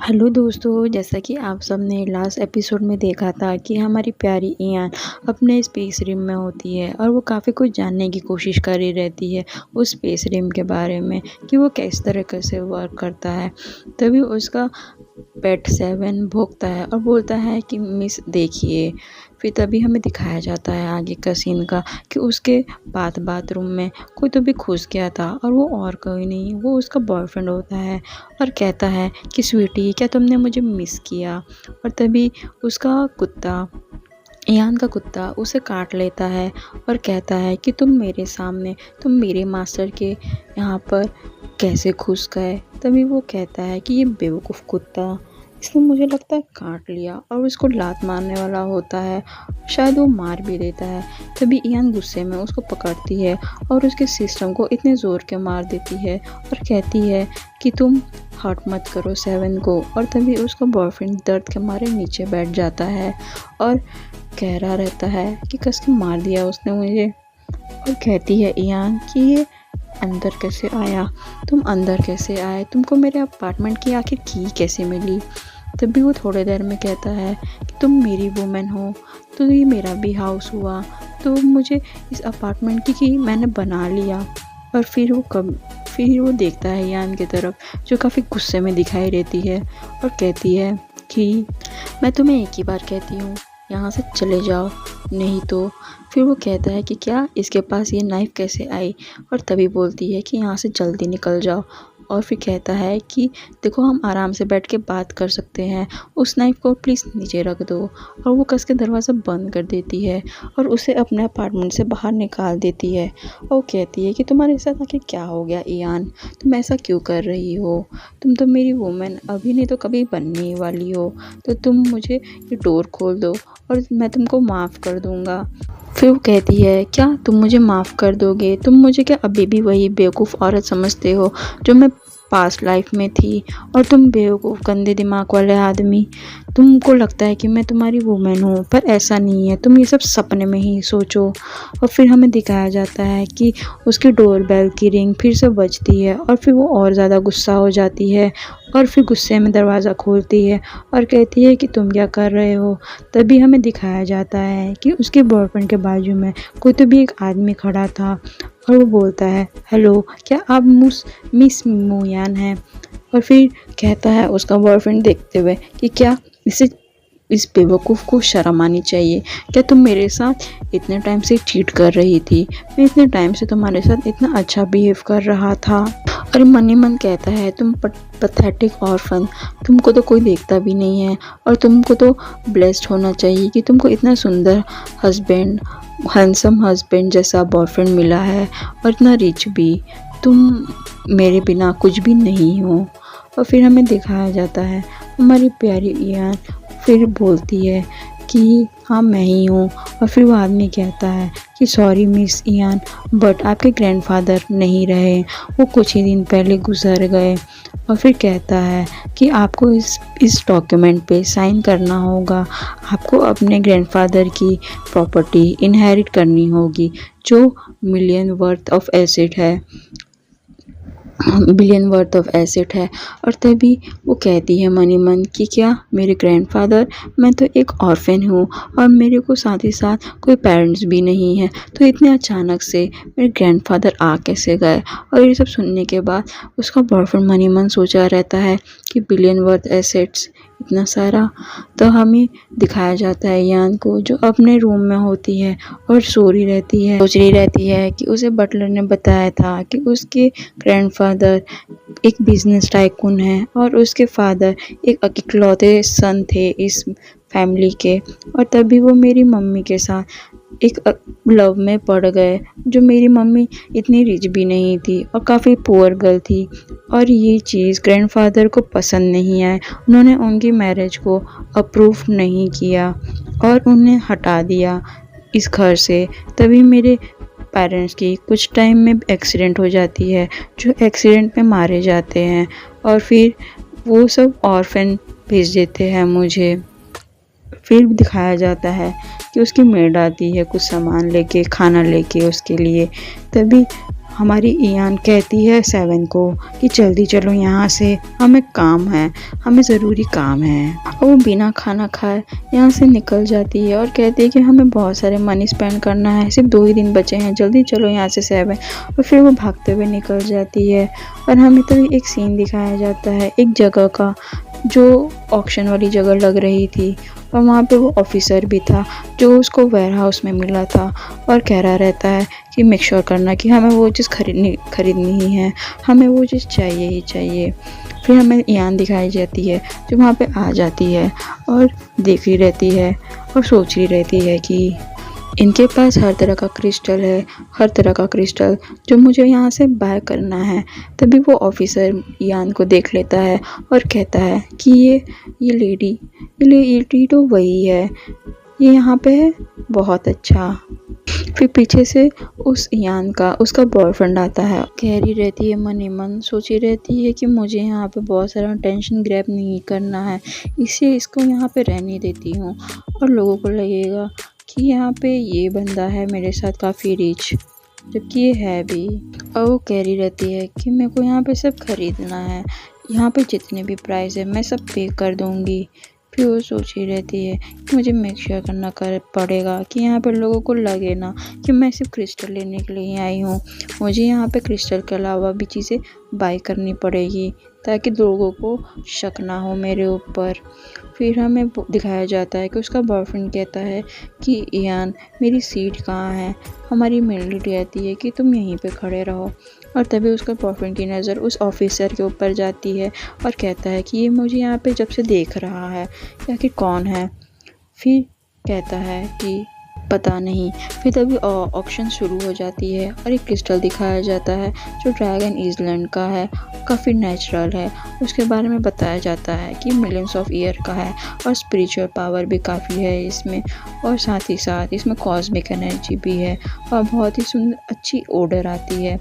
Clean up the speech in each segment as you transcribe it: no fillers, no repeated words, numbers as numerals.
Hello दोस्तों, जैसा कि आप सबने लास्ट एपिसोड में देखा था कि हमारी प्यारी इयान अपने स्पेस रिम में होती है और वो काफ़ी कुछ जानने की कोशिश कर रही रहती है उस स्पेस रिम के बारे में कि वो किस तरीके से वर्क करता है। तभी उसका पेट सेवन भोंकता है और बोलता है कि मिस देखिए। फिर तभी हमें दिखाया जाता है आगे का सीन का कि उसके बाथरूम में कोई तो भी घुस गया था और वो और कोई नहीं, वो उसका बॉयफ्रेंड होता है और कहता है कि स्वीटी क्या तुमने मुझे मिस किया। और तभी उसका कुत्ता इयान का कुत्ता उसे काट लेता है और कहता है कि तुम मेरे सामने, तुम मेरे मास्टर के यहाँ पर कैसे घुस गए। तभी वो कहता है कि ये बेवकूफ़ कुत्ता, इसने मुझे लगता है काट लिया, और उसको लात मारने वाला होता है, शायद वो मार भी देता है। तभी इयान गुस्से में उसको पकड़ती है और उसके सिस्टम को इतने ज़ोर के मार देती है और कहती है कि तुम हर्ट मत करो सेवन को। और तभी उसका बॉयफ्रेंड दर्द के मारे नीचे बैठ जाता है और कह रहा रहता है कि कसके मार दिया उसने मुझे। और कहती है इयान कि ये अंदर कैसे आया, तुम अंदर कैसे आए, तुमको मेरे अपार्टमेंट की आखिर की कैसे मिली। तभी वो थोड़ी देर में कहता है कि तुम मेरी वुमेन हो, तो ये मेरा भी हाउस हुआ, तो मुझे इस अपार्टमेंट की मैंने बना लिया। और फिर वो देखता है यान की तरफ जो काफ़ी गुस्से में दिखाई देती है और कहती है कि मैं तुम्हें एक ही बार कहती हूँ, यहाँ से चले जाओ, नहीं तो। फिर वो कहता है कि क्या इसके पास ये नाइफ़ कैसे आई, और तभी बोलती है कि यहाँ से जल्दी निकल जाओ। और फिर कहता है कि देखो हम आराम से बैठ के बात कर सकते हैं, उस नाइफ़ को प्लीज़ नीचे रख दो। और वो कस के दरवाज़ा बंद कर देती है और उसे अपने अपार्टमेंट से बाहर निकाल देती है। और वो कहती है कि तुम्हारे साथ आखिर क्या हो गया इयान, तुम ऐसा क्यों कर रही हो, तुम तो मेरी वुमेन अभी नहीं तो कभी बनने ही वाली हो, तो तुम मुझे ये डोर खोल दो और मैं तुमको माफ़ कर दूँगा। फिर वो कहती है क्या तुम मुझे माफ़ कर दोगे, तुम मुझे क्या अभी भी वही बेवकूफ़ औरत समझते हो जो मैं पास्ट लाइफ में थी, और तुम बेवकूफ़ गंदे दिमाग वाले आदमी, तुमको लगता है कि मैं तुम्हारी वुमेन हूँ, पर ऐसा नहीं है, तुम ये सब सपने में ही सोचो। और फिर हमें दिखाया जाता है कि उसकी डोर बेल की रिंग फिर से बजती है और फिर वो और ज़्यादा गुस्सा हो जाती है और फिर गुस्से में दरवाज़ा खोलती है और कहती है कि तुम क्या कर रहे हो। तभी हमें दिखाया जाता है कि उसके बॉयफ्रेंड के बाजू में कोई तो भी एक आदमी खड़ा था और वो बोलता है हेलो, क्या आप मिस मोयान हैं। और फिर कहता है उसका बॉयफ्रेंड देखते हुए कि क्या इस बेवकूफ़ को शर्म आनी चाहिए, क्या तुम मेरे साथ इतने टाइम से चीट कर रही थी, मैं इतने टाइम से तुम्हारे साथ इतना अच्छा बिहेव कर रहा था। और मन ही मन कहता है तुम पथेटिक ऑर्फन, तुमको तो कोई देखता भी नहीं है, और तुमको तो ब्लेस्ड होना चाहिए कि तुमको इतना सुंदर हस्बैंड, हैंडसम हस्बैंड जैसा बॉयफ्रेंड मिला है और इतना रिच भी, तुम मेरे बिना कुछ भी नहीं हो। और फिर हमें दिखाया जाता है हमारी प्यारी इयान फिर बोलती है कि हाँ मैं ही हूँ। और फिर वो आदमी कहता है कि सॉरी मिस इयान, बट आपके ग्रैंडफादर नहीं रहे, वो कुछ ही दिन पहले गुजर गए। और फिर कहता है कि आपको इस डॉक्यूमेंट पे साइन करना होगा, आपको अपने ग्रैंडफादर की प्रॉपर्टी इनहेरिट करनी होगी जो बिलियन वर्थ ऑफ एसेट है। और तभी वो कहती है मनी मन कि क्या मेरे ग्रैंडफादर, मैं तो एक ऑर्फन हूँ और मेरे को साथ ही साथ कोई पेरेंट्स भी नहीं है, तो इतने अचानक से मेरे ग्रैंडफादर आ कैसे गए। और ये सब सुनने के बाद उसका बॉयफ्रेंड मनी मन सोचा रहता है कि बिलियन वर्थ एसेट्स इतना सारा। तो हमें दिखाया जाता है यान को जो अपने रूम में होती है और सोच रही रहती है कि उसे बटलर ने बताया था कि उसके ग्रैंडफादर एक बिजनेस टाइकून है और उसके फादर एक इकलौते सन थे इस फैमिली के। और तभी वो मेरी मम्मी के साथ एक लव में पड़ गए, जो मेरी मम्मी इतनी रिच भी नहीं थी और काफ़ी पुअर गर्ल थी, और ये चीज़ ग्रैंडफादर को पसंद नहीं आए, उन्होंने उनकी मैरिज को अप्रूव नहीं किया और उन्हें हटा दिया इस घर से। तभी मेरे पेरेंट्स की कुछ टाइम में एक्सीडेंट हो जाती है, जो एक्सीडेंट में मारे जाते हैं, और फिर वो सब ऑर्फन भेज देते हैं मुझे। फिर दिखाया जाता है कि उसकी मेड आती है कुछ सामान लेके, खाना लेके उसके लिए। तभी हमारी इयान कहती है सेवन को कि जल्दी चलो यहाँ से, हमें काम है, हमें ज़रूरी काम है। और वो बिना खाना खाए यहाँ से निकल जाती है और कहती है कि हमें बहुत सारे मनी स्पेंड करना है, सिर्फ 2 ही दिन बचे हैं, जल्दी चलो यहाँ से सेवन। और फिर वो भागते हुए निकल जाती है। और हमें तभी एक सीन दिखाया जाता है एक जगह का, जो ऑक्शन वाली जगह लग रही थी। और वहाँ पे वो ऑफिसर भी था जो उसको वेयर हाउस में मिला था और कह रहा रहता है कि मेक श्योर करना कि हमें वो चीज़ खरीदनी ही है, हमें वो चीज़ चाहिए ही चाहिए। फिर हमें इयान दिखाई जाती है जो वहाँ पे आ जाती है और देख रही रहती है और सोच रही रहती है कि इनके पास हर तरह का क्रिस्टल है, हर तरह का क्रिस्टल जो मुझे यहाँ से बाय करना है। तभी वो ऑफिसर इयान को देख लेता है और कहता है कि ये लेडी तो वही है, ये यहाँ पे है, बहुत अच्छा। फिर पीछे से उस इयान का उसका बॉयफ्रेंड आता है, कह रही रहती है मन ही मन, सोची रहती है कि मुझे यहाँ पे बहुत सारा टेंशन ग्रैब नहीं करना है, इससे इसको यहाँ पे रहने देती हूँ और लोगों को लगेगा कि यहाँ पे ये बंदा है मेरे साथ काफ़ी रिच, जबकि ये है भी। और वो कह रही रहती है कि मेरे को यहाँ पे सब खरीदना है, यहाँ पे जितने भी प्राइस है मैं सब पे कर दूँगी। फिर वो सोची रहती है कि मुझे मेक श्योर करना पड़ेगा कि यहाँ पे लोगों को लगे ना कि मैं सिर्फ क्रिस्टल लेने के लिए ही आई हूँ, मुझे यहाँ पे क्रिस्टल के अलावा भी चीज़ें बाय करनी पड़ेगी ताकि लोगों को शक ना हो मेरे ऊपर। फिर हमें दिखाया जाता है कि उसका बॉयफ्रेंड कहता है कि इयान मेरी सीट कहाँ है, हमारी मिलनी रहती है कि तुम यहीं पे खड़े रहो। और तभी उसका बॉयफ्रेंड की नज़र उस ऑफिसर के ऊपर जाती है और कहता है कि ये मुझे यहाँ पे जब से देख रहा है, या कि कौन है। फिर कहता है कि पता नहीं। फिर तभी ऑक्शन शुरू हो जाती है और एक क्रिस्टल दिखाया जाता है जो ड्रैगन आइलैंड का है, काफ़ी नेचुरल है। उसके बारे में बताया जाता है कि मिलियंस ऑफ ईयर का है और स्पिरिचुअल पावर भी काफ़ी है इसमें, और साथ ही साथ इसमें कॉस्मिक एनर्जी भी है और बहुत ही सुंदर अच्छी ऑर्डर आती है।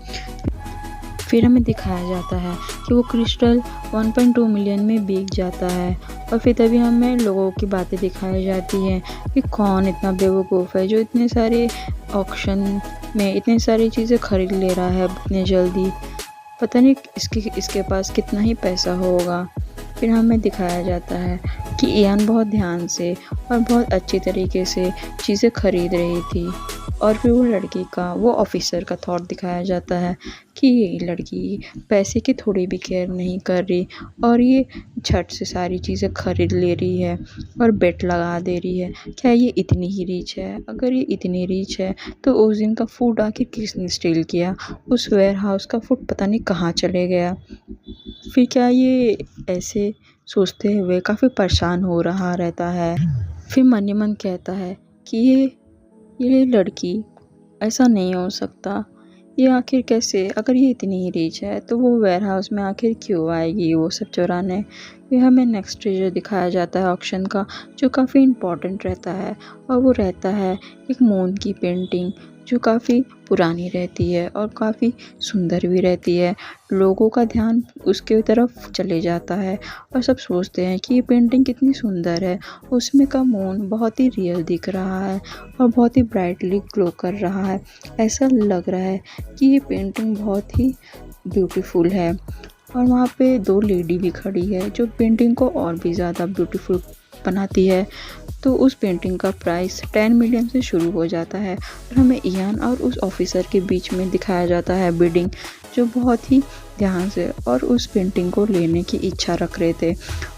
फिर हमें दिखाया जाता है कि वो क्रिस्टल 1.2 मिलियन में बिक जाता है। और फिर तभी हमें लोगों की बातें दिखाई जाती हैं कि कौन इतना बेवकूफ़ है जो इतने सारे ऑक्शन में इतनी सारी चीज़ें खरीद ले रहा है इतने जल्दी, पता नहीं इसके पास कितना ही पैसा होगा। फिर हमें दिखाया जाता है कि इयान बहुत ध्यान से और बहुत अच्छी तरीके से चीज़ें खरीद रही थी। और फिर वो लड़की का, वो ऑफिसर का थॉट दिखाया जाता है कि ये लड़की पैसे की थोड़ी भी केयर नहीं कर रही और ये झट से सारी चीज़ें खरीद ले रही है और बेट लगा दे रही है। क्या ये इतनी ही रीच है? अगर ये इतनी रीच है तो उस दिन का फूड आखिर किसने स्टील किया? उस वेयर हाउस का फूड पता नहीं कहाँ चले गया। फिर क्या ये ऐसे सोचते हुए काफ़ी परेशान हो रहा रहता है। फिर मन ही मन कहता है कि ये लड़की, ऐसा नहीं हो सकता, ये आखिर कैसे, अगर ये इतनी ही रीच है तो वो वेयर हाउस में आखिर क्यों आएगी वो सब चुराने। फिर हमें नेक्स्ट ट्रेजर दिखाया जाता है ऑक्शन का जो काफ़ी इम्पोर्टेंट रहता है, और वो रहता है एक मून की पेंटिंग जो काफ़ी पुरानी रहती है और काफ़ी सुंदर भी रहती है। लोगों का ध्यान उसके तरफ चले जाता है और सब सोचते हैं कि ये पेंटिंग कितनी सुंदर है, उसमें का मून बहुत ही रियल दिख रहा है और बहुत ही ब्राइटली ग्लो कर रहा है। ऐसा लग रहा है कि ये पेंटिंग बहुत ही ब्यूटीफुल है। और वहाँ पे 2 लेडी भी खड़ी है जो पेंटिंग को और भी ज़्यादा ब्यूटीफुल बनाती है। तो उस पेंटिंग का प्राइस 10 मिलियन से शुरू हो जाता है और हमें इयान और उस ऑफिसर के बीच में दिखाया जाता है बिडिंग, जो बहुत ही ध्यान से और उस पेंटिंग को लेने की इच्छा रख रहे थे।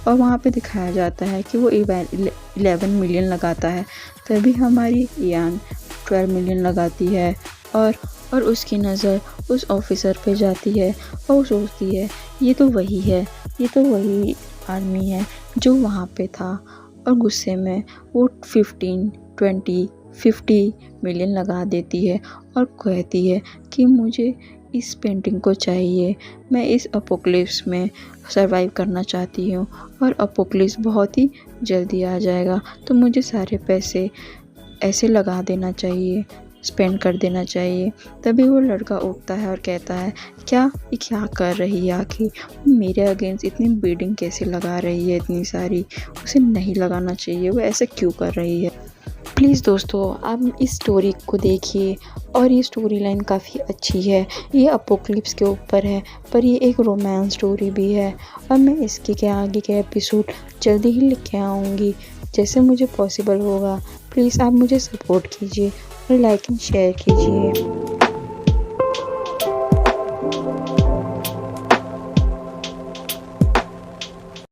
और वहाँ पे दिखाया जाता है कि वो 11 मिलियन लगाता है, तभी हमारी इयान 12 मिलियन लगाती है और उसकी नज़र उस ऑफिसर पे जाती है और वो सोचती है ये तो वही है, ये तो वही आदमी है जो वहाँ पे था। और गुस्से में वो 15, 20, 50 मिलियन लगा देती है और कहती है कि मुझे इस पेंटिंग को चाहिए, मैं इस अपोक्लिप्स में सरवाइव करना चाहती हूँ और अपोक्लिप्स बहुत ही जल्दी आ जाएगा, तो मुझे सारे पैसे ऐसे लगा देना चाहिए, स्पेंड कर देना चाहिए। तभी वो लड़का उठता है और कहता है क्या कर रही है आखिर, मेरे अगेंस्ट इतनी बिडिंग कैसे लगा रही है, इतनी सारी, उसे नहीं लगाना चाहिए, वो ऐसे क्यों कर रही है। प्लीज़ दोस्तों आप इस स्टोरी को देखिए और ये स्टोरी लाइन काफ़ी अच्छी है। ये अपोकलिप्स के ऊपर है पर ये एक रोमांस स्टोरी भी है और मैं इसके के आगे के एपिसोड जल्दी ही लेके आऊँगी जैसे मुझे पॉसिबल होगा। प्लीज़ आप मुझे सपोर्ट कीजिए और लाइक एंड शेयर कीजिए।